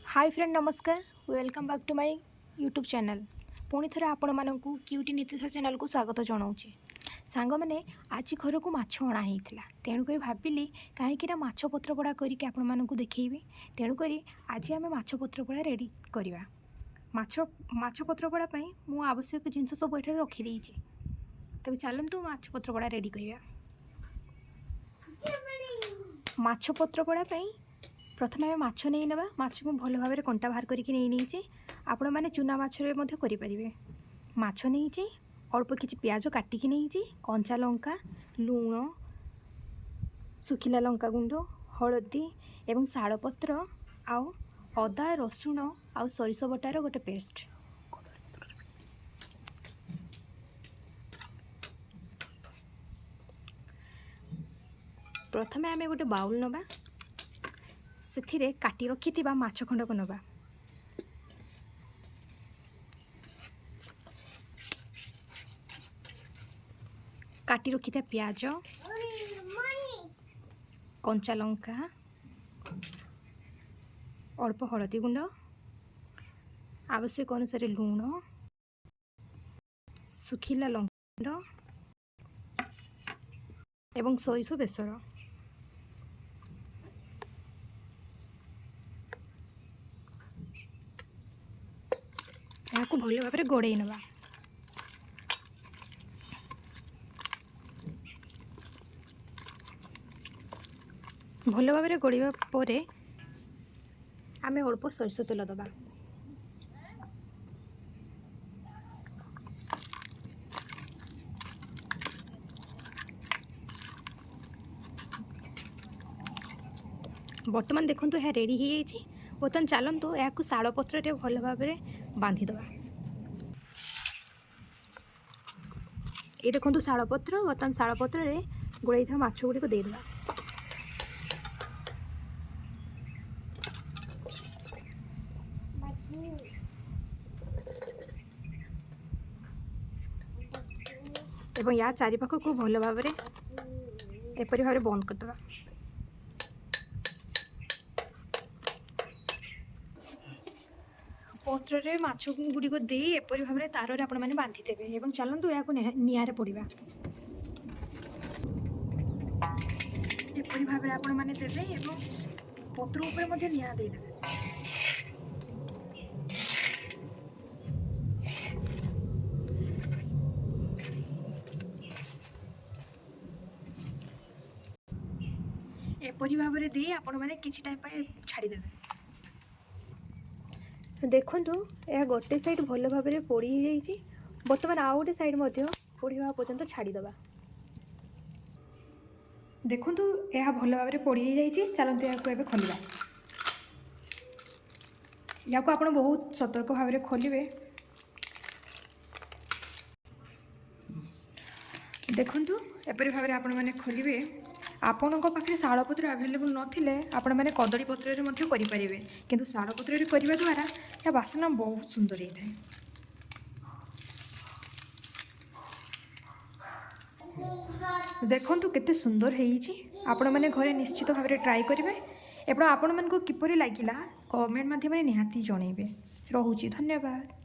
हाय friend नमस्कार welcome back to my YouTube channel. पुणी थे आपण मानक क्यूटी नीतिशा चैनल को स्वागत जनाऊँगी। सांग मैंने आज घर को माछ अणा होता तेणुक भाविली कहीं माछ पत्रपड़ा करके आपण मानक देखी। तेणुक आज आम माछ पत्रपड़ा रेडी करवा। माछ पत्रपड़ा मु आवश्यक जिनस सब ये रखीदे। तब चलतु माछ पत्रपड़ा रेडी करवा। माछ पत्रपड़ा प्रथम आम माछ नहीं ना माछ को भल भाव कंटा बाहर करके नहीं आपण मैंने चूना माछरे करें। माछ नहीं अल्प किसी प्याज काटिकी नहीं कंचा लंका लुण सुखिला लंका गुंड हलदी एवं शालपत्र आउ अदा रसुण आउ सरिष बटार गोटे पेस्ट। प्रथम आम गोटे बाउल नवा से काटी रखि माछ खंड को नवा। काटी रखि प्याज कंचा लंका अल्प हलदी गुंड आवश्यक अनुसार लुण सुखिला लंका गुंड एवं सरिष बेसर। भल भाव गोड़े नवा। भल भाव गोड़ा पर आम अल्प सरिष तेल दबा। बर्तमान देखो यह रेडी हो जाए। बर्तमान चलतु या शालपत्र भल भाव बांधीदे। ये देखो शालपत्र बर्तमान शालपत्र गोड़ाई था माछ गुड़ी को देदेबा। एवं या चारिपाख को भल भाव एपरी भाव बंद करदे। पत्र माछ गुड़ी को दे एपरी भाव तार आपण मैंने बांधिदेवे एवं चलतु या निआरे पड़ा। एपरी भाव आपण मैंने देवे एवं पत्र उपर निआ देदेवे। एपरी भाव दे आपण मैंने किसी टाइम छाड़देवे। देखु यह गोटे साइड भल भाव पोड़ी जाइए। बर्तमान आउ गोटे साइड पोड़ा पर्यंत छाड़ीदे। देखु यह भल भाव पोड़ी जाइए। चलते या खोलिया। या आप बहुत सतर्क भाव खोलिए। देखु एपरी भाव आपण मैंने खोलिए। आपण पाखे शालपत्र आभेलेबल नथिले आपण मैंने कदली पत्र करें किंतु शालपत्र करने द्वारा यह बासना बहुत सुंदर होता है। देखु केते सुंदर होईची। आपण मैंने घरे निश्चित भाव ट्राई करेंगे एवं आपण मानक किपरि लागिला कमेंट माध्यम निहाती जनइबे। रहुची धन्यवाद।